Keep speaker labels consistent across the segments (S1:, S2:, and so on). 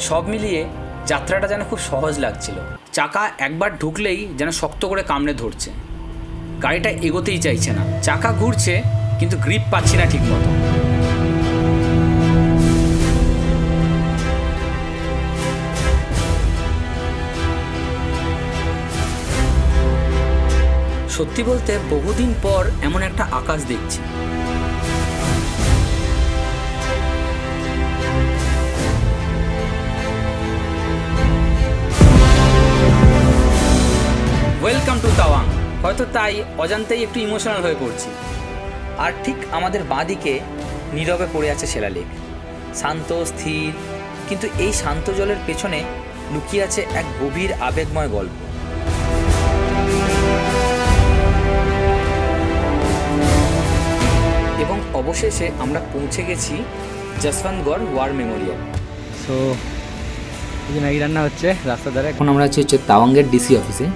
S1: সব মিলিয়ে যাত্রাটা যেন খুব সহজ লাগছিল। চাকা একবার ঢুকলেই যেন শক্ত করে কামড়ে ধরছে, গাড়িটা এগোতেই চাইছে না। চাকা ঘুরছে কিন্তু গ্রিপ পাচ্ছি না ঠিক মতো। সত্যি বলতে বহুদিন পর এমন একটা আকাশ দেখছি। Welcome to Tawang. হয়তো তাই অজান্তেই একটু ইমোশনাল হয়ে পড়ছি। আর ঠিক আমাদের বাঁদিকে নীরবে পড়ে আছে সেলা লেক, শান্ত স্থির, কিন্তু এই শান্ত জলের পেছনে লুকিয়ে আছে এক গভীর আবেগময় গল্প। এবং অবশেষে আমরা পৌঁছে গেছি যশবন্তগড় ওয়ার মেমোরিয়াল।
S2: সো এই ম্যাগি রান্না হচ্ছে রাস্তার ধারে।
S1: এখন আমরা হচ্ছে তাওয়াংয়ের ডিসি অফিসে।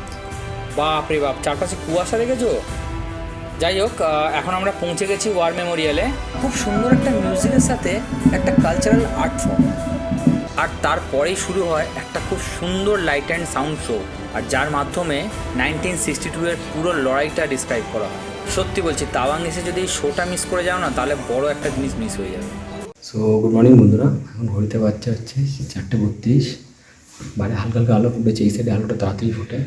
S1: বাপ রে বাপ, চারপাশে কুয়াশা দেখেছো? যাই হোক, এখন আমরা পৌঁছে গেছি ওয়ার মেমোরিয়ালে। খুব সুন্দর একটা মিউজিকের সাথে একটা কালচারাল আর্ট ফর্ম, আর তারপরেই শুরু হয় একটা খুব সুন্দর লাইট অ্যান্ড সাউন্ড শো, আর যার মাধ্যমে 1962-এর পুরো লড়াইটা ডিসক্রাইব করা হয়। সত্যি বলছি, তাওয়াং এসে যদি এই শোটা মিস করে যাও না, তাহলে বড় একটা জিনিস মিস হয়ে যাবে।
S3: সো গুড মর্নিং বন্ধুরা, এখন ঘড়িতে বাচ্চা হচ্ছে 4:32। বাইরে হালকা হালকা আলো ফুটেছে, এই সাইডে আলোটা তাড়াতাড়ি ফোটে।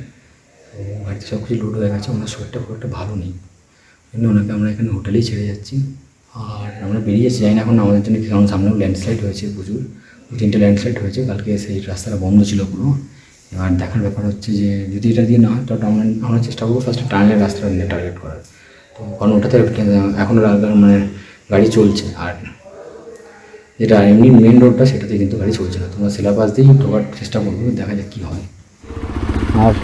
S3: তো বাড়িতে সব কিছু লোড হয়ে গেছে, ওনার শরীরটা খুব একটা ভালো নেই, জন্য ওনাকে আমরা এখানে হোটেলেই ছেড়ে যাচ্ছি। আর আমরা বেরিয়ে যাচ্ছি, জানি না এখন আমাদের জন্য, কারণ সামনেও ল্যান্ডস্লাইড হয়েছে, প্রচুর 2-3টে ল্যান্ডস্লাইড হয়েছে কালকে। সেই রাস্তাটা বন্ধ ছিল পুরো। এবার দেখার ব্যাপার হচ্ছে যে যদি এটা দিয়ে না হয়, তাহলে আমরা চেষ্টা করবো ফার্স্টে টার্নের রাস্তাটা নিয়ে টার্গেট করার। তো কারণ ওটাতে এখনও মানে গাড়ি চলছে, আর যেটা এমনি মেন রোডটা সেটাতে কিন্তু গাড়ি চলছে না। তোমরা সিলেবাস দিয়েই ঢোকার চেষ্টা করবো, দেখা যাক কী হয়।
S2: আর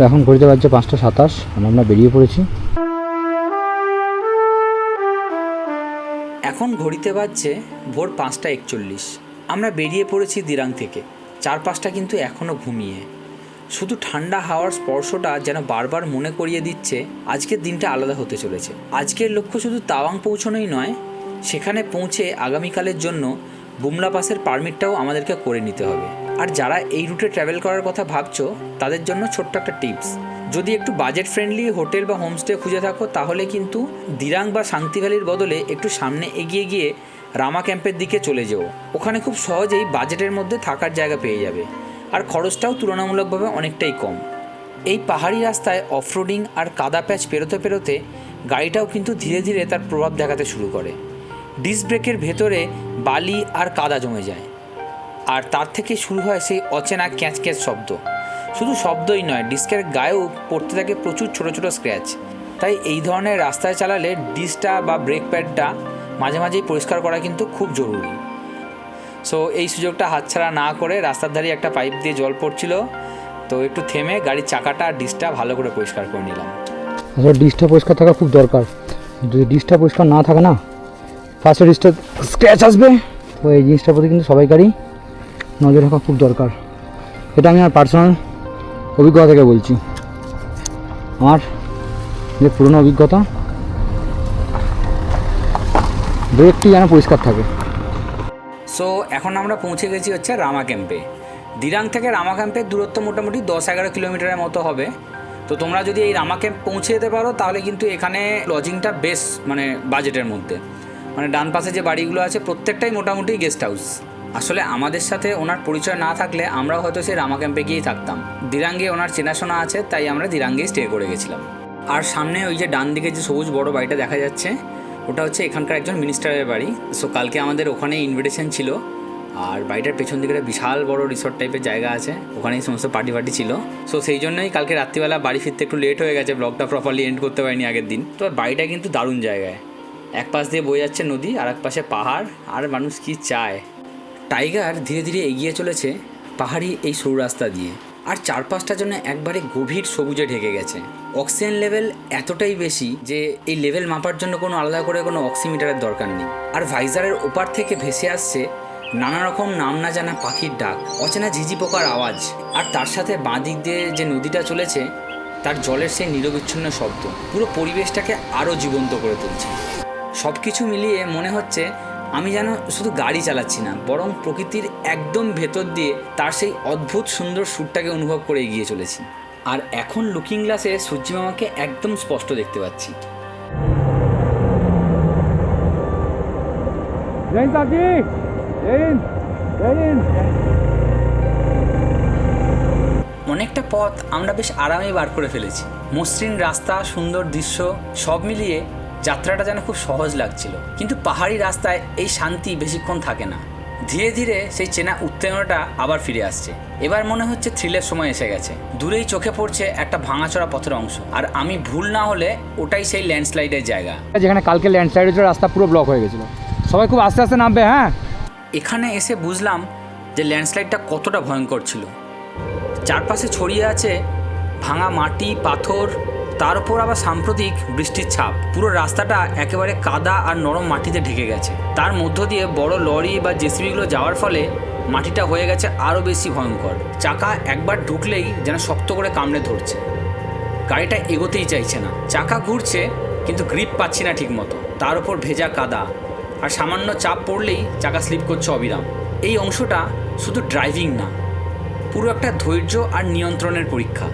S2: এখন ঘড়িতে বাজছে 5:27, আমরা বেরিয়ে পড়েছি।
S1: এখন ঘড়িতে বাজছে ভোর 5:41। আমরা বেরিয়ে পড়েছি দিরাং থেকে। চারপাশটা কিন্তু এখনও ঘুমিয়ে, শুধু ঠান্ডা হাওয়ার স্পর্শটা যেন বারবার মনে করিয়ে দিচ্ছে আজকের দিনটা আলাদা হতে চলেছে। আজকের লক্ষ্য শুধু তাওয়াং পৌঁছানোই নয়, সেখানে পৌঁছে আগামীকালের জন্য বুমলা পাসের পারমিটটাও আমাদেরকে করে নিতে হবে। আর যারা এই রুটে ট্রাভেল করার কথা ভাবছো, তাদের জন্য ছোট্ট একটা টিপস: যদি একটু বাজেট ফ্রেন্ডলি হোটেল বা হোমস্টে খুঁজে থাকো, তাহলে কিন্তু দিরাং বা শান্তি ভ্যালির বদলে একটু সামনে এগিয়ে গিয়ে রামা ক্যাম্পের দিকে চলে যেও। ওখানে খুব সহজেই বাজেটের মধ্যে থাকার জায়গা পেয়ে যাবে, আর খরচটাও তুলনামূলকভাবে অনেকটাই কম। এই পাহাড়ি রাস্তায় অফরোডিং আর কাদা প্যাচ পেরোতে পেরোতে গাড়িটাও কিন্তু ধীরে ধীরে তার প্রভাব দেখাতে শুরু করে। ডিস্ক ব্রেকের ভেতরে বালি আর কাদা জমে যায়, আর তার থেকে শুরু হয় সেই অচেনা ক্যাঁচ ক্যাঁচ শব্দ। শুধু শব্দই নয়, ডিস্কের গায়েও পড়তে থাকে প্রচুর ছোটো ছোটো স্ক্র্যাচ। তাই এই ধরনের রাস্তায় চালালে ডিস্কটা বা ব্রেক প্যাডটা মাঝে মাঝেই পরিষ্কার করা কিন্তু খুব জরুরি। সো এই সুযোগটা হাতছাড়া না করে রাস্তার ধারে একটা পাইপ দিয়ে জল পড়ছিল, তো একটু থেমে গাড়ির চাকাটা ডিস্কটা ভালো করে পরিষ্কার করে নিলাম।
S2: আসলে ডিস্কটা পরিষ্কার থাকা খুব দরকার। যদি ডিস্কটা পরিষ্কার না থাকে না, ফার্স্টে ডিস্কটা স্ক্র্যাচ আসবে। তো এই জিনিসটার প্রতি কিন্তু সবাইকারই নজর রাখা খুব দরকার। এটা আমি আমার পার্সোনাল অভিজ্ঞতা থেকে বলছি, আমার যে পুরনো অভিজ্ঞতা। ব্রেকটি যেন পরিষ্কার থাকে।
S1: সো এখন আমরা পৌঁছে গেছি হচ্ছে রামা ক্যাম্পে। দিরাং থেকে রামা ক্যাম্পের দূরত্ব মোটামুটি 10-11 কিলোমিটারের মতো হবে। তো তোমরা যদি এই রামা ক্যাম্প পৌঁছে যেতে পারো, তাহলে কিন্তু এখানে লজিংটা বেশ মানে বাজেটের মধ্যে। মানে ডান পাশে যে বাড়িগুলো আছে প্রত্যেকটাই মোটামুটি গেস্ট হাউস। আসলে আমাদের সাথে ওনার পরিচয় না থাকলে আমরাও হয়তো সেই রামা ক্যাম্পে গিয়েই থাকতাম। দিরাঙ্গে ওনার চেনাশোনা আছে, তাই আমরা দিরাঙ্গেই স্টে করে গেছিলাম। আর সামনে ওই যে ডান দিকে যে সবুজ বড় বাড়িটা দেখা যাচ্ছে, ওটা হচ্ছে এখানকার একজন মিনিস্টারের বাড়ি। সো কালকে আমাদের ওখানে ইনভিটেশন ছিল, আর বাড়িটার পেছন দিকে একটা বিশাল বড় রিসর্ট টাইপের জায়গা আছে, ওখানেই সমস্ত পার্টি ছিল। সো সেই জন্যই কালকে রাত্রিবেলা বাড়ি ফিরতে একটু লেট হয়ে গেছে, ব্লগটা প্রপারলি এন্ড করতে পারিনি আগের দিন। তো বাড়িটা কিন্তু দারুণ জায়গায়, এক পাশ দিয়ে বয়ে যাচ্ছে নদী, আর এক পাশে পাহাড়, আর মানুষ কি চায়। টাইগার ধীরে ধীরে এগিয়ে চলেছে পাহাড়ি এই সরু রাস্তা দিয়ে, আর চারপাশটার জন্য একবারে গভীর সবুজে ঢেকে গেছে। অক্সিজেন লেভেল এতটাই বেশি যে এই লেভেল মাপার জন্য কোনো আলাদা করে কোনো অক্সিমিটারের দরকার নেই। আর ভাইজারের ওপার থেকে ভেসে আসছে নানা রকম নাম না জানা পাখির ডাক, অচেনা ঝিঝি পোকার আওয়াজ, আর তার সাথে বাঁ দিক দিয়ে যে নদীটা চলেছে তার জলের সেই নিরবিচ্ছিন্ন শব্দ পুরো পরিবেশটাকে আরও জীবন্ত করে তুলছে। সব কিছু মিলিয়ে মনে হচ্ছে আমি যেন শুধু গাড়ি চালাচ্ছি না, বরং প্রকৃতির একদম ভেতর দিয়ে তার সেই অদ্ভুত সুন্দর সুরটাকে অনুভব করে এগিয়ে চলেছি। আর এখন লুকিং গ্লাসে সূর্যি মামাকে একদম স্পষ্ট দেখতে পাচ্ছি। অনেকটা পথ আমরা বেশ আরামেই বার করে ফেলেছি। মসৃণ রাস্তা, সুন্দর দৃশ্য সব মিলিয়ে যাত্রাটা যেন খুব সহজ লাগছিল। কিন্তু পাহাড়ি রাস্তায় এই শান্তি বেশিক্ষণ থাকে না। ধীরে ধীরে সেই চেনা উত্তেজনাটা আবার ফিরে আসছে। এবার মনে হচ্ছে থ্রিলের সময় এসে গেছে। দূরেই চোখে পড়ছে একটা ভাঙাচোরা পথের অংশ, আর আমি ভুল না হলে ওটাই সেই ল্যান্ডস্লাইডের জায়গা,
S2: যেখানে কালকে ল্যান্ডস্লাইড হয়েছিল, রাস্তা পুরো ব্লক হয়ে গেছিলো। সবাই খুব আস্তে আস্তে নামবে। হ্যাঁ,
S1: এখানে এসে বুঝলাম যে ল্যান্ডস্লাইডটা কতটা ভয়ঙ্কর ছিল। চারপাশে ছড়িয়ে আছে ভাঙা মাটি, পাথর, তার উপর আবার সাম্প্রতিক বৃষ্টির ছাপ। পুরো রাস্তাটা একেবারে কাদা আর নরম মাটিতে ঢেকে গেছে। তার মধ্য দিয়ে বড় লরি বা জেসিবিগুলো যাওয়ার ফলে মাটিটা হয়ে গেছে আরও বেশি ভয়ঙ্কর। চাকা একবার ঢুকলেই যেন শক্ত করে কামড়ে ধরছে। গাড়িটা এগোতেই চাইছে না। চাকা ঘুরছে কিন্তু গ্রিপ পাচ্ছি না ঠিকমতো। তার উপর ভেজা কাদা, আর সামান্য চাপ পড়লেই চাকা স্লিপ করছে অবিরাম। এই অংশটা শুধু ড্রাইভিং না, পুরো একটা ধৈর্য আর নিয়ন্ত্রণের পরীক্ষা।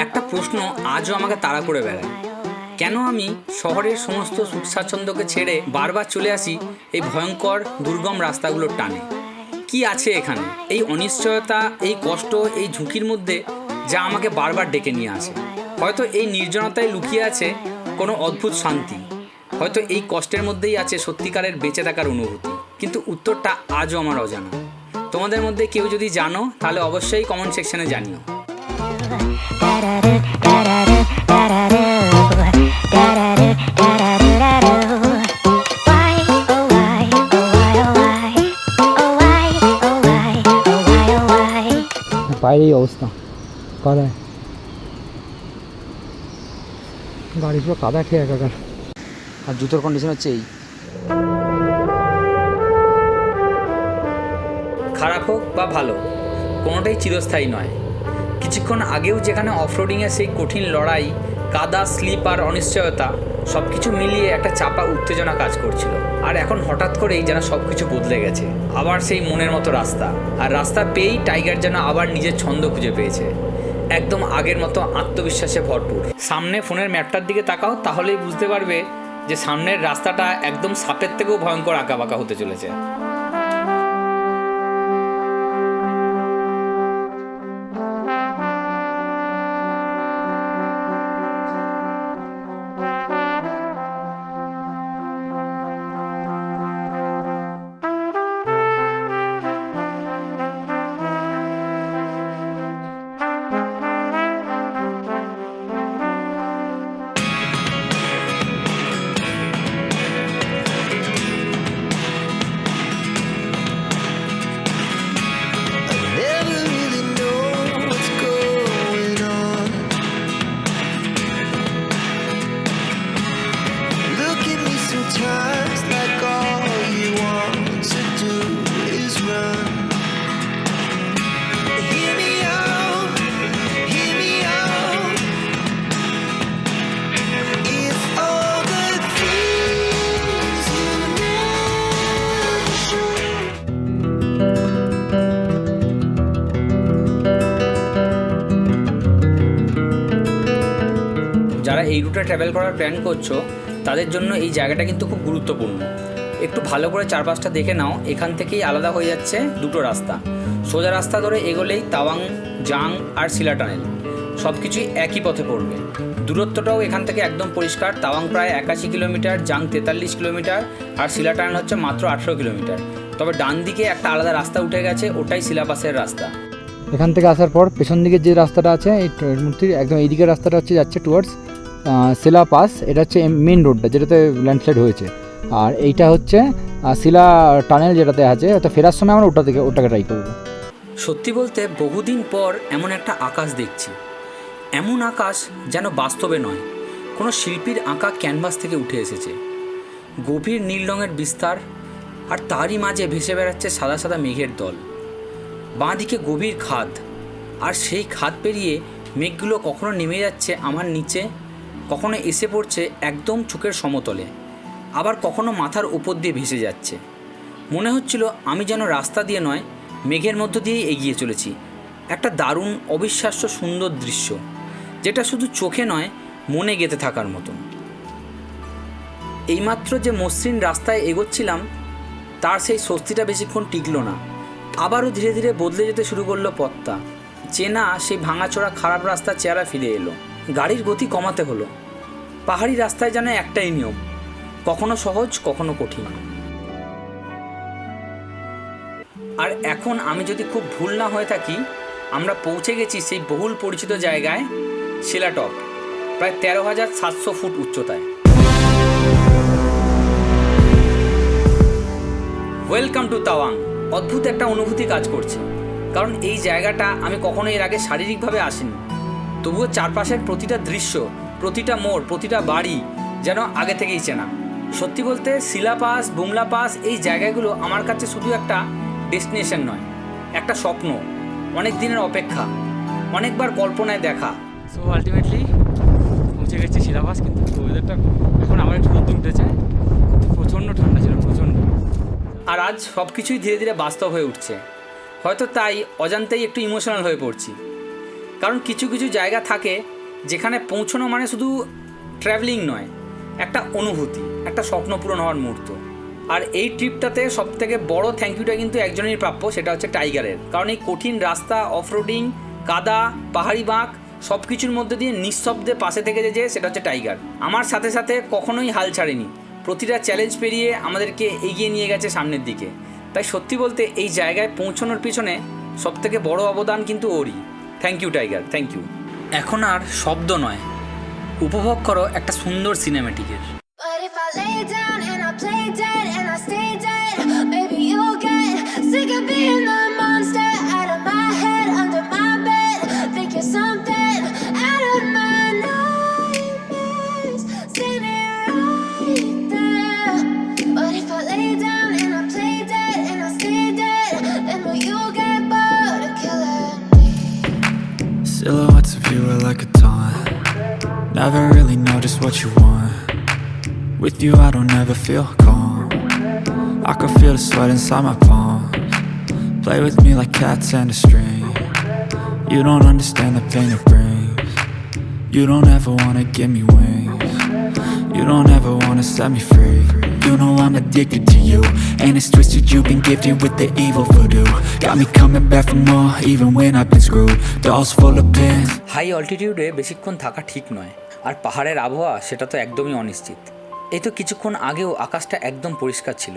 S1: একটা প্রশ্ন আজও আমাকে তাড়া করে বেড়ায়, কেন আমি শহরের সমস্ত সুখ স্বাচ্ছন্দ্যকে ছেড়ে বারবার চলে আসি এই ভয়ঙ্কর দুর্গম রাস্তাগুলোর টানে? কি আছে এখানে এই অনিশ্চয়তা, এই কষ্ট, এই ঝুঁকির মধ্যে যা আমাকে বারবার ডেকে নিয়ে আসে? হয়তো এই নির্জনতায় লুকিয়ে আছে কোনো অদ্ভুত শান্তি, হয়তো এই কষ্টের মধ্যেই আছে সত্যিকারের বেঁচে থাকার অনুভূতি। কিন্তু উত্তরটা আজও আমার অজানা। তোমাদের মধ্যে কেউ যদি জানো তাহলে অবশ্যই কমেন্ট সেকশনে জানিও।
S2: বাইরে এই অবস্থা, কাদায় গাড়ি পুরো কাদা খেয়ে একাকার। আর জুতোর কন্ডিশন হচ্ছে এই।
S1: খারাপ হোক বা ভালো, কোনোটাই চিরস্থায়ী নয়। কিছুক্ষণ আগেও যেখানে অফরোডিংয়ের সেই কঠিন লড়াই, কাদা, স্লিপ আর অনিশ্চয়তা সব কিছু মিলিয়ে একটা চাপা উত্তেজনা কাজ করছিল, আর এখন হঠাৎ করেই যেন সব কিছু বদলে গেছে। আবার সেই মনের মতো রাস্তা, আর রাস্তা পেয়েই টাইগার যেন আবার নিজের ছন্দ খুঁজে পেয়েছে, একদম আগের মতো আত্মবিশ্বাসে ভরপুর। সামনে ফোনের ম্যাপটার দিকে তাকাও, তাহলেই বুঝতে পারবে যে সামনের রাস্তাটা একদম সাপের থেকেও ভয়ঙ্কর আঁকাবাঁকা হতে চলেছে। যারা এই রুটে ট্রাভেল করার প্ল্যান করছো তাদের জন্য এই জায়গাটা কিন্তু খুব গুরুত্বপূর্ণ। একটু ভালো করে চারপাশটা দেখে নাও। এখান থেকেই আলাদা হয়ে যাচ্ছে দুটো রাস্তা। সোজা রাস্তা ধরে এগোলেই তাওয়াং, জাং আর শিলা টানেল সব কিছুই একই পথে পড়বে। দূরত্বটাও এখান থেকে একদম পরিষ্কার। তাওয়াং প্রায় 81 কিলোমিটার, জাং 43 কিলোমিটার, আর শিলা টানেল হচ্ছে মাত্র 18 কিলোমিটার। তবে ডান দিকে একটা আলাদা রাস্তা উঠে গেছে, ওটাই শিলাপাসের রাস্তা।
S2: এখান থেকে আসার পর পেছন দিকে যে রাস্তাটা আছে, এই মূর্তির একদম এইদিকে রাস্তাটা হচ্ছে যাচ্ছে টুয়ার্ডস শিলা পাস। এটা হচ্ছে মেন রোডটা যেটাতে ল্যান্ডস্লাইড হয়েছে, আর এইটা হচ্ছে শিলা টানেল যেটাতে আছে। তো ফেরার সময় আমরা ওটাকে ট্রাই করবো।
S1: সত্যি বলতে বহুদিন পর এমন একটা আকাশ দেখছি, এমন আকাশ যেন বাস্তবে নয়, কোনো শিল্পীর আঁকা ক্যানভাস থেকে উঠে এসেছে। গভীর নীল রঙের বিস্তার, আর তারই মাঝে ভেসে বেড়াচ্ছে সাদা সাদা মেঘের দল। বাঁ দিকে গভীর খাদ, আর সেই খাদ পেরিয়ে মেঘগুলো কখনো নেমে যাচ্ছে আমার নিচে, কখনো এসে পড়ছে একদম চোখের সমতলে, আবার কখনো মাথার উপর দিয়ে ভেসে যাচ্ছে। মনে হচ্ছিল আমি যেন রাস্তা দিয়ে নয়, মেঘের মধ্য দিয়েই এগিয়ে চলেছি। একটা দারুণ অবিশ্বাস্য সুন্দর দৃশ্য, যেটা শুধু চোখে নয় মনে গেঁথে থাকার মতন। এইমাত্র যে মসৃণ রাস্তায় এগোচ্ছিলাম তার সেই স্বস্তিটা বেশিক্ষণ টিকল না। আবারও ধীরে ধীরে বদলে যেতে শুরু করলো পথটা। চেনা সেই ভাঙাচোরা খারাপ রাস্তার চেহারা ফিরে এলো। গাড়ির গতি কমাতে হলো। পাহাড়ি রাস্তায় যেন একটাই নিয়ম, কখনো সহজ কখনো কঠিন। আর এখন আমি যদি খুব ভুল না হয়ে থাকি, আমরা পৌঁছে গেছি সেই বহুল পরিচিত জায়গায়, শিলাটপ, প্রায় 13,700 ফুট উচ্চতায়। Welcome to Tawang. অদ্ভুত একটা অনুভূতি কাজ করছে, কারণ এই জায়গাটা আমি কখনো এর আগে শারীরিকভাবে আসিনি। তবুও চারপাশের প্রতিটা দৃশ্য, প্রতিটা মোড়, প্রতিটা বাড়ি যেন আগে থেকেই চেনা। সত্যি বলতে শিলা পাস, বুমলা পাস, এই জায়গাগুলো আমার কাছে শুধু একটা ডেস্টিনেশন নয়, একটা স্বপ্ন, অনেক দিনের অপেক্ষা, অনেকবার কল্পনায় দেখা।
S4: সো আলটিমেটলি পৌঁছে গেছি শিলা পাস। কিন্তু ওয়েদারটা এখন আমার একটু রোদ উঠেছে, প্রচণ্ড ঠান্ডা ছিল, প্রচণ্ড।
S1: আর আজ সব কিছুই ধীরে ধীরে বাস্তব হয়ে উঠছে। হয়তো তাই অজান্তেই একটু ইমোশনাল হয়ে পড়ছি, কারণ কিছু কিছু জায়গা থাকে যেখানে পৌঁছানো মানে শুধু ট্র্যাভেলিং নয়, একটা অনুভূতি, একটা স্বপ্ন পূরণ হওয়ার মুহূর্ত। আর এই ট্রিপটাতে সবথেকে বড় থ্যাংক ইউটা কিন্তু একজনেরই প্রাপ্য, সেটা হচ্ছে টাইগারের। কারণ এই কঠিন রাস্তা, অফরোডিং, কাদা, পাহাড়ি বাঁক সব কিছুর মধ্যে দিয়ে নিঃশব্দে পাশে থেকে যে সেটা হচ্ছে টাইগার। আমার সাথে সাথে কখনোই হাল ছাড়েনি, প্রতিটা চ্যালেঞ্জ পেরিয়ে আমাদেরকে এগিয়ে নিয়ে গেছে সামনের দিকে। তাই সত্যি বলতে এই জায়গায় পৌঁছানোর পিছনে সবথেকে বড় অবদান কিন্তু ওরই। Thank you tiger, thank you. এখন আর শব্দ নয়, উপভোগ করো একটা সুন্দর সিনেমেটিকের।
S5: But if I lay down and I play dead and I stay dead, maybe you'll get sick of being the monster out of my head, under my bed. Think you're something out of my nightmares, standing right there. But if I lay down and I play dead and I stay dead, then will you get bored of killing me?
S6: Silhouettes of you are like a taunt. Never really know just what you want. With you I don't ever feel calm. I can feel the sweat inside my palms. Play with me like cats and a string. You don't understand the pain it brings. You don't ever wanna give me wings. You don't ever wanna set me free. You know I'm addicted to you, and it's twisted, you've been gifted with the evil voodoo. Got me coming back for more, even when I've been screwed. Dolls full of pins.
S1: High অল্টিটিউডে বেশিক্ষণ থাকা ঠিক নয়, আর পাহাড়ের আবহাওয়া সেটা তো একদমই অনিশ্চিত। এই তো কিছুক্ষণ আগেও আকাশটা একদম পরিষ্কার ছিল,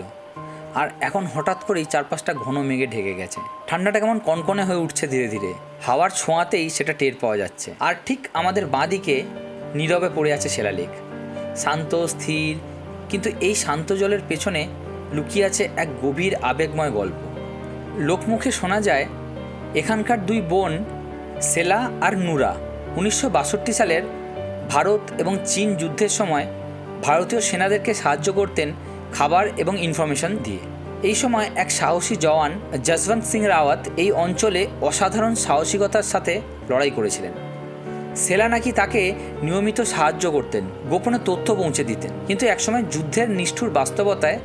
S1: আর এখন হঠাৎ করেই চারপাশটা ঘন মেঘে ঢেকে গেছে। ঠান্ডাটা কেমন কনকনে হয়ে উঠছে ধীরে ধীরে, হাওয়ার ছোঁয়াতেই সেটা টের পাওয়া যাচ্ছে। আর ঠিক আমাদের বাঁদিকে নীরবে পড়ে আছে শিলালেক, শান্ত স্থির, কিন্তু এই শান্ত জলের পেছনে লুকিয়ে আছে এক গভীর আবেগময় গল্প। লোকমুখে শোনা যায় এখানকার দুই বোন সেলা আর নুরা 1962 সালের ভারত এবং চীন যুদ্ধের সময় ভারতীয় সেনাদেরকে সাহায্য করতেন খাবার এবং ইনফরমেশন দিয়ে। এই সময় এক সাহসী জওয়ান যশবন্ত সিং রাওয়াত এই অঞ্চলে অসাধারণ সাহসিকতার সাথে লড়াই করেছিলেন। সেলা নাকি তাকে নিয়মিত সাহায্য করতেন, গোপনে তথ্য পৌঁছে দিতেন। কিন্তু একসময় যুদ্ধের নিষ্ঠুর বাস্তবতায়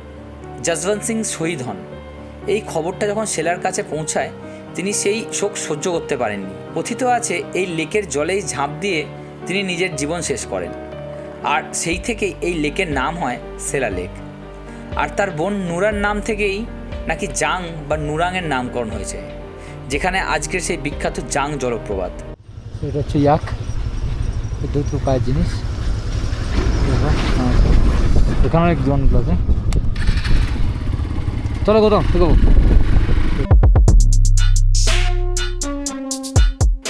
S1: যশবন্ত সিং শহীদ হন। এই খবরটা যখন সেলার কাছে পৌঁছায়, তিনি সেই শোক সহ্য করতে পারেননি। কথিত আছে এই লেকের জলেই ঝাঁপ দিয়ে তিনি নিজের জীবন শেষ করেন, আর সেই থেকেই এই লেকের নাম হয় সেলা লেক। আর তার বোন নুরার নাম থেকেই নাকি জাং বা নুরাংয়ের নামকরণ হয়েছে, যেখানে আজকের সেই বিখ্যাত জাং জলপ্রপাত।
S2: এটা হচ্ছে ইয়াক, এটা তো পায়ের জিনিস। এখানে অনেক জন আছে। চলো গৌতম দেখবো।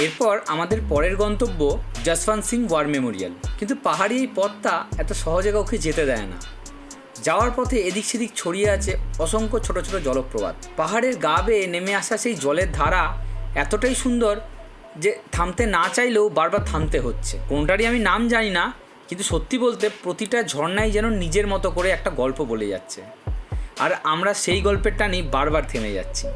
S1: এরপর আমাদের পরের গন্তব্য যশবন্ত সিং ওয়ার মেমোরিয়াল। কিন্তু পাহাড়ি এই পথটা এত সহজে কাউকে যেতে দেয় না। যাওয়ার পথে এদিক সেদিক ছড়িয়ে আছে অসংখ্য ছোট ছোট জলপ্রপাত। পাহাড়ের গা বেয়ে নেমে আসা সেই জলের ধারা এতটাই সুন্দর যে থামতে না চাইলেও বারবার থামতে হচ্ছে। কোনটারই আমি নাম জানি না, কিন্তু সত্যি বলতে প্রতিটা ঝর্ণাই যেন নিজের মতো করে একটা গল্প বলে যাচ্ছে, আর আমরা সেই গল্পের টানেই বারবার থেমে যাচ্ছি।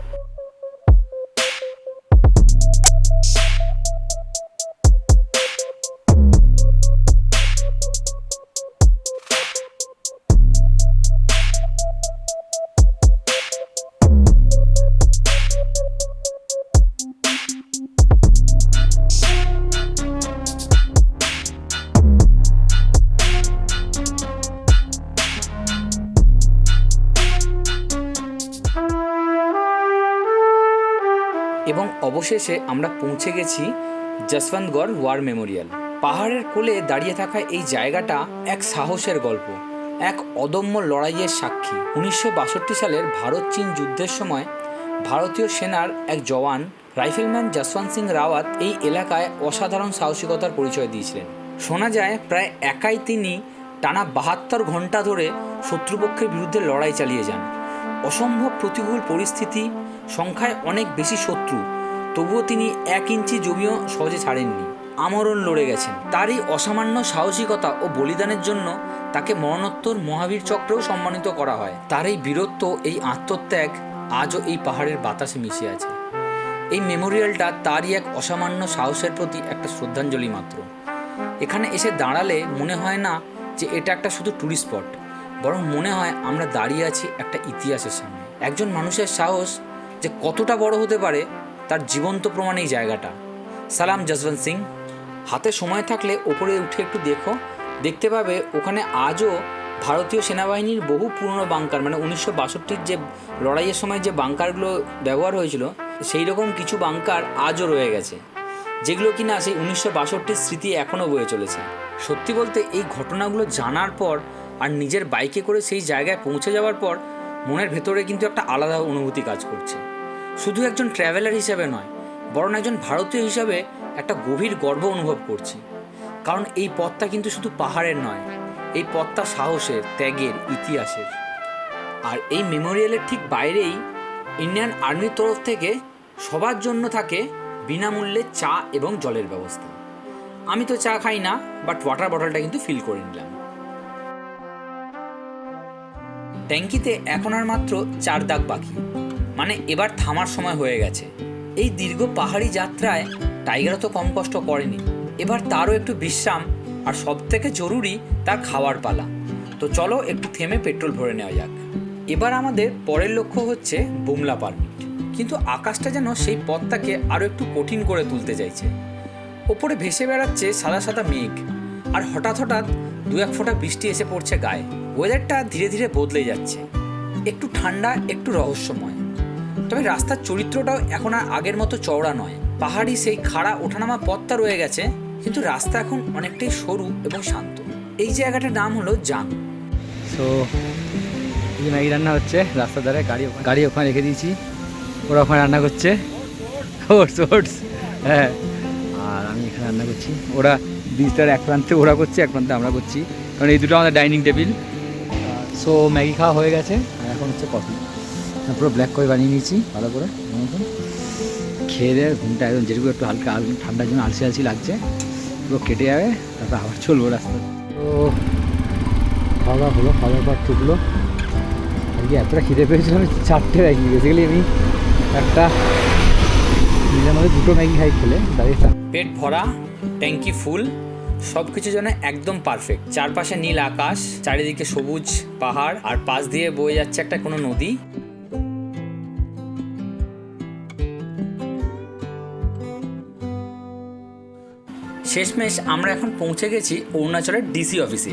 S1: অবশেষে আমরা পৌঁছে গেছি যশবন্তগড় ওয়ার মেমোরিয়াল। পাহাড়ের কোলে দাঁড়িয়ে থাকা এই জায়গাটা এক সাহসের গল্প, এক অদম্য লড়াইয়ের সাক্ষী। 1962 সালের ভারত চীন যুদ্ধের সময় ভারতীয় সেনার এক জওয়ান রাইফেলম্যান যশবন্ত সিং রাওয়াত এই এলাকায় অসাধারণ সাহসিকতার পরিচয় দিয়েছিলেন। শোনা যায় প্রায় একাই তিনি টানা 72 ঘন্টা ধরে শত্রুপক্ষের বিরুদ্ধে লড়াই চালিয়ে যান। অসম্ভব প্রতিকূল পরিস্থিতি, সংখ্যায় অনেক বেশি শত্রু, তবুও তিনি 1 ইঞ্চি জমিও সহজে ছাড়েননি, আমরণ লড়ে গেছেন। তার এই অসামান্য সাহসিকতা ও বলিদানের জন্য তাকে মরণোত্তর মহাবীর চক্রেও সম্মানিত করা হয়। তার এই বীরত্ব, এই আত্মত্যাগ আজও এই পাহাড়ের বাতাসে মিশে আছে। এই মেমোরিয়ালটা তারই এক অসামান্য সাহসের প্রতি একটা শ্রদ্ধাঞ্জলি মাত্র। এখানে এসে দাঁড়ালে মনে হয় না যে এটা একটা শুধু ট্যুরিস্ট স্পট, বরং মনে হয় আমরা দাঁড়িয়ে আছি একটা ইতিহাসের সামনে। একজন মানুষের সাহস যে কতটা বড় হতে পারে তার জীবন্ত প্রমাণ এই জায়গাটা। সালাম যশবন্ত সিং। হাতে সময় থাকলে ওপরে উঠে একটু দেখতে পাবে ওখানে আজও ভারতীয় সেনাবাহিনীর বহু পুরনো বাংকার, মানে 1962 যে লড়াইয়ের সময় যে বাংকারগুলো ব্যবহার হয়েছিল সেই রকম কিছু বাংকার আজও রয়ে গেছে, যেগুলো কিনা সেই 1962 স্মৃতি এখনও বয়ে চলেছে। সত্যি বলতে এই ঘটনাগুলো জানার পর আর নিজের বাইকে করে সেই জায়গায় পৌঁছে যাওয়ার পর মনের ভেতরে কিন্তু একটা আলাদা অনুভূতি কাজ করছে। শুধু একজন ট্র্যাভেলার হিসেবে নয়, বরং একজন ভারতীয় হিসাবে একটা গভীর গর্ব অনুভব করছি। কারণ এই পথটা কিন্তু শুধু পাহাড়ের নয়, এই পথটা সাহসের, ত্যাগের, ইতিহাসের। আর এই মেমোরিয়ালের ঠিক বাইরেই ইন্ডিয়ান আর্মির তরফ থেকে সবার জন্য থাকে বিনামূল্যে চা এবং জলের ব্যবস্থা। আমি তো চা খাই না, বাট ওয়াটার বটলটা কিন্তু ফিল করে নিলাম। ট্যাঙ্কিতে এখন আর মাত্র 4 দাগ বাকি, মানে এবার থামার সময় হয়ে গেছে। এই দীর্ঘ পাহাড়ি যাত্রায় টাইগারও তো কম কষ্ট করেনি, এবার তারও একটু বিশ্রাম আর সবথেকে জরুরি তার খাওয়ার পালা। তো চলো একটু থেমে পেট্রোল ভরে নেওয়া যাক। এবার আমাদের পরের লক্ষ্য হচ্ছে বুমলা পারমিট, কিন্তু আকাশটা যেন সেই পথটাকে আরও একটু কঠিন করে তুলতে চাইছে। ওপরে ভেসে বেড়াচ্ছে সাদা সাদা মেঘ, আর হঠাৎ 2-1 ফোঁটা বৃষ্টি এসে পড়ছে গায়ে। ওয়েদারটা ধীরে ধীরে বদলে যাচ্ছে, একটু ঠান্ডা, একটু রহস্যময়। তবে রাস্তার চরিত্রটাও এখন আর আগের মতো চওড়া নয়। পাহাড়ি সেই খাড়া ওঠানামা পথটা রয়ে গেছে, কিন্তু রাস্তা এখন অনেকটাই সরু এবং শান্ত। এই জায়গাটার নাম হলো জাং।
S2: সো এই ম্যাগি রান্না হচ্ছে রাস্তার ধারে, গাড়ি ওখানে রেখে দিয়েছি, ওরা ওখানে রান্না করছে ওটস। হ্যাঁ, আর আমি এখানে রান্না করছি। ওরা ব্রিজটার এক প্রান্তে ওরা করছে, এক প্রান্তে আমরা করছি, কারণ এই দুটো আমাদের ডাইনিং টেবিল। সো ম্যাগি খাওয়া হয়ে গেছে, আর এখন হচ্ছে কফি। পুরো ব্ল্যাক কফি বানিয়ে নিয়েছি ভালো করে। খেয়ে দেয় ঘুমটা একদম, যেটুকু একটু হালকা ঠান্ডার জন্য আলসি লাগছে, পুরো কেটে যাবে, তারপর আবার চলবো রাস্তা। তো খাওয়া দাওয়া হলো, খাওয়ার পর টুকলো আর কি এতটা খিদে পেয়েছিলাম 4টে ম্যাগি। বেসিক্যালি আমি একটা নিজের মধ্যে 2টো ম্যাগি খাই খেলে দাঁড়িয়ে।
S1: পেট ভরা, ট্যাঙ্কি ফুল, সব কিছু যেন একদম পারফেক্ট। চারপাশে নীল আকাশ, চারিদিকে সবুজ পাহাড়, আর পাশ দিয়ে বয়ে যাচ্ছে একটা কোনো নদী। শেষমেশ আমরা এখন পৌঁছে গেছি অরুণাচলের ডিসি অফিসে।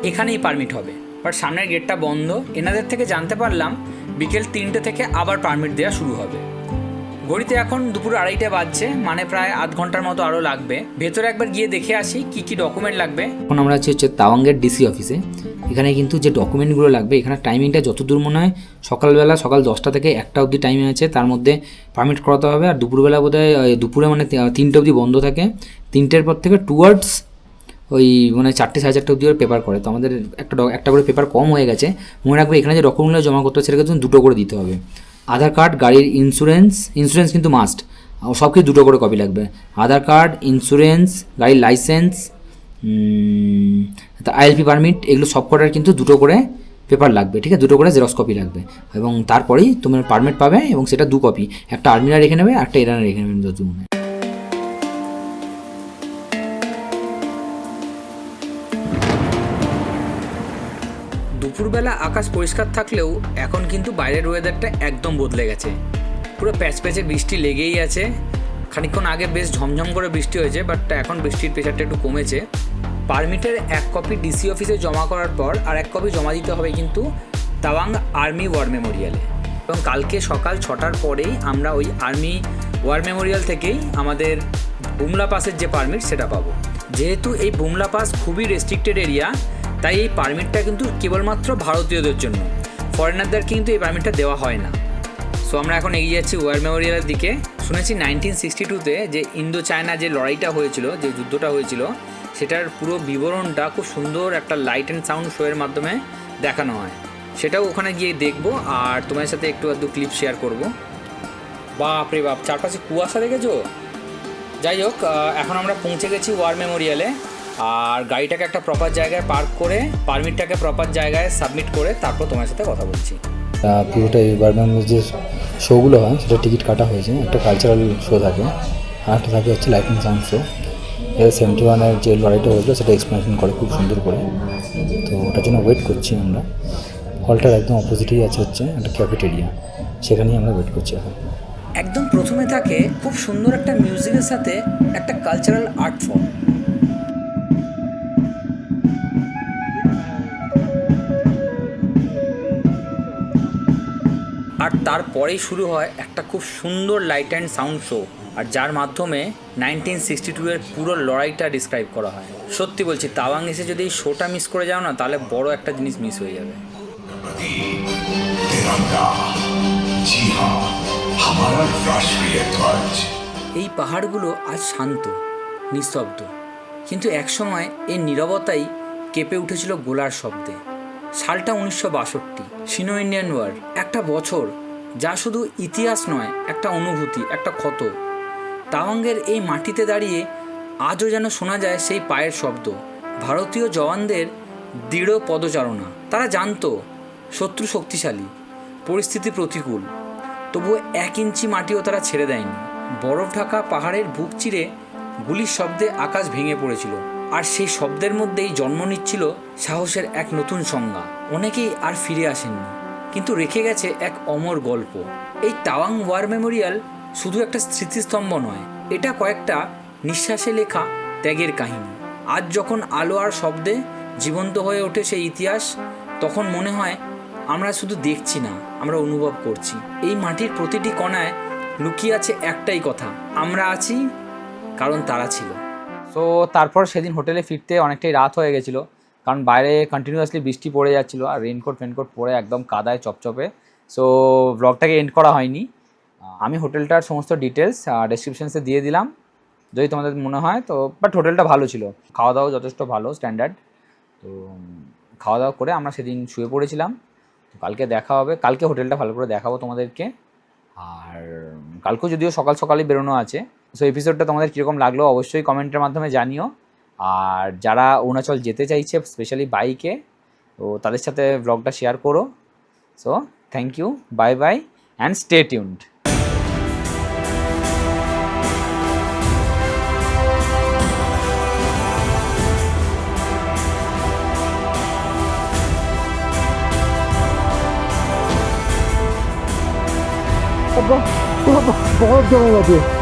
S1: এখানেই পারমিট হবে, বাট সামনের গেটটা বন্ধ। এনাদের থেকে জানতে পারলাম বিকেল 3টে থেকে আবার পারমিট দেওয়া শুরু হবে। ঘড়িতে এখন দুপুর 2:30 বাজছে, মানে প্রায় আধ ঘন্টার মতো আরও লাগবে। ভেতরে একবার গিয়ে দেখে আসি কি ডকুমেন্ট লাগবে। এখন আমরা হচ্ছে তাওয়াংয়ের ডিসি অফিসে। এখানে কিন্তু যে ডকুমেন্টগুলো লাগবে, এখানে টাইমিংটা যতদূর মনে হয় সকালবেলা সকাল 10টা থেকে 1টা অবধি টাইমিং আছে, তার মধ্যে পারমিট করাতে হবে। আর দুপুরবেলা বোধহয় দুপুরে মানে 3টে অবধি বন্ধ থাকে, 3টের পর থেকে টুয়ার্ডস ওই মানে 4টে 4:30 অবধি ওর পেপার করে। তো আমাদের একটা করে পেপার কম হয়ে গেছে। মনে রাখবে এখানে যে ডকুমেন্টগুলো জমা করতে হবে সেটা কিন্তু 2টো করে দিতে হবে। আধার কার্ড, গাড়ির ইন্স্যুরেন্স কিন্তু মাস্ট, সব কিছু 2টো করে কপি লাগবে। আধার কার্ড, ইন্স্যুরেন্স, গাড়ির লাইসেন্স, আইএলপি পারমিট, এগুলো সব কটার কিন্তু 2টো করে পেপার লাগবে, ঠিক আছে? 2টো করে জেরক্স কপি লাগবে, এবং তারপরেই তোমার পারমিট পাবে, এবং সেটা 2 কপি, একটা আর্মিরা রেখে নেবে, একটা এরানা রেখে নেবে যত মনে হয়। দুপুরবেলা আকাশ পরিষ্কার থাকলেও এখন কিন্তু বাইরের ওয়েদারটা একদম বদলে গেছে। পুরো প্যাচে বৃষ্টি লেগেই আছে। খানিকক্ষণ আগে বেশ ঝমঝম করে বৃষ্টি হয়েছে, বাট এখন বৃষ্টির প্রেশারটা একটু কমেছে। পারমিটের 1 কপি ডিসি অফিসে জমা করার পর আর 1 কপি জমা দিতে হবে কিন্তু তাওয়াং আর্মি ওয়ার মেমোরিয়ালে, এবং কালকে সকাল 6টার পরেই আমরা ওই আর্মি ওয়ার মেমোরিয়াল থেকেই আমাদের বুমলা পাসের যে পারমিট সেটা পাবো। যেহেতু এই বুমলা পাস খুবই রেস্ট্রিক্টেড এরিয়া, তাই এই পারমিটটা কিন্তু কেবলমাত্র ভারতীয়দের জন্য, ফরেনারদের কিন্তু এই পারমিটটা দেওয়া হয় না। সো আমরা এখন এগিয়ে যাচ্ছি ওয়ার মেমোরিয়ালের দিকে। শুনেছি 1962-তে যে ইন্দো চায়না যে লড়াইটা হয়েছিল, যে যুদ্ধটা হয়েছিল, সেটার পুরো বিবরণটা খুব সুন্দর একটা লাইট অ্যান্ড সাউন্ড শোয়ের মাধ্যমে দেখানো হয়। সেটাও ওখানে গিয়ে দেখবো আর তোমার সাথে একটু আধটু ক্লিপ শেয়ার করবো। বাপরে বাপ, চারপাশে কুয়াশা দেখেছো? যাই হোক, এখন আমরা পৌঁছে গেছি ওয়ার মেমোরিয়ালে, আর গাড়িটাকে একটা প্রপার জায়গায় পার্ক করে পারমিটটাকে প্রপার জায়গায় সাবমিট করে তারপর তোমার সাথে কথা বলছি।
S2: পুরোটা ওয়ার মেমোরিয়াল যে শোগুলো হয় সেটা টিকিট কাটা হয়েছে। একটা কালচারাল শো থাকে, আর একটা থাকে হচ্ছে লাইট অ্যান্ড সাউন্ড শো। এর 71-এর যে লড়াইটা হয়েছিল সেটা এক্সপ্লেনেশন করে খুব সুন্দর করে। তো ওটার জন্য ওয়েট করছি আমরা। হলটার একদম অপোজিটেই আছে হচ্ছে একটা ক্যাফেটেরিয়া, সেখানেই আমরা ওয়েট করছি এখন।
S1: একদম প্রথমে থাকে খুব সুন্দর একটা মিউজিকের সাথে একটা কালচারাল আর্ট ফর্ম। আর তারপরেই শুরু হয় একটা খুব সুন্দর লাইট অ্যান্ড সাউন্ড শো, আর যার মাধ্যমে 1962-এর পুরো লড়াইটা ডিসক্রাইব করা হয়। সত্যি বলছি, তাওয়াং এসে যদি এই শোটা মিস করে যাও না, তাহলে বড় একটা জিনিস মিস হয়ে যাবে। এই পাহাড়গুলো আজ শান্ত, নিস্তব্ধ, কিন্তু একসময় এই নীরবতাই কেঁপে উঠেছিল গোলার শব্দে। সালটা 1962, সিনো ইন্ডিয়ান ওয়ার, একটা বছর যা শুধু ইতিহাস নয়, একটা অনুভূতি, একটা ক্ষত। তাওয়াঙ্গের এই মাটিতে দাঁড়িয়ে আজও যেন শোনা যায় সেই পায়ের শব্দ, ভারতীয় জওয়ানদের দৃঢ় পদচারণা। তারা জানতো শত্রু শক্তিশালী, পরিস্থিতি প্রতিকূল, তবুও 1 ইঞ্চি মাটিও তারা ছেড়ে দেয়নি। বরফ ঢাকা পাহাড়ের বুক চিরে গুলির শব্দে আকাশ ভেঙে পড়েছিল, আর সেই শব্দের মধ্যেই জন্ম নিচ্ছিল সাহসের এক নতুন সংজ্ঞা। অনেকেই আর ফিরে আসেননি, কিন্তু রেখে গেছে এক অমর গল্প। এই তাওয়াং ওয়ার মেমোরিয়াল শুধু একটা স্মৃতিস্তম্ভ নয়, এটা কয়েকটা নিঃশ্বাসে লেখা ত্যাগের কাহিনী। আজ যখন আলো আর শব্দে জীবন্ত হয়ে ওঠে সেই ইতিহাস, তখন মনে হয় আমরা শুধু দেখছি না, আমরা অনুভব করছি। এই মাটির প্রতিটি কণায় লুকিয়ে আছে একটাই কথা, আমরা আছি কারণ তারা ছিল। সো তারপর সেদিন হোটেলে ফিরতে অনেকটাই রাত হয়ে গেছিলো, কারণ বাইরে কন্টিনিউয়াসলি বৃষ্টি পড়ে যাচ্ছিলো, আর রেনকোট পরে একদম কাদায় চপচপে। সো ব্লগটাকে এন্ড করা হয়নি। আমি হোটেলটার সমস্ত ডিটেলস ডেসক্রিপশনসে দিয়ে দিলাম যদি তোমাদের মনে হয় তো। বাট হোটেলটা ভালো ছিল, খাওয়া দাওয়া যথেষ্ট ভালো স্ট্যান্ডার্ড। তো খাওয়া দাওয়া করে আমরা সেদিন শুয়ে পড়েছিলাম। কালকে দেখা হবে, কালকে হোটেলটা ভালো করে দেখাবো তোমাদেরকে। আর কালকেও যদিও সকাল সকালই বেরোনো আছে। সো এপিসোডটা তোমাদের কীরকম লাগলো অবশ্যই কমেন্টের মাধ্যমে জানিও। আর যারা অরুণাচল যেতে চাইছে স্পেশালি বাইকে, তো তাদের সাথে ব্লগটা শেয়ার করো। So thank you, bye bye and stay tuned.
S2: बहुत जगह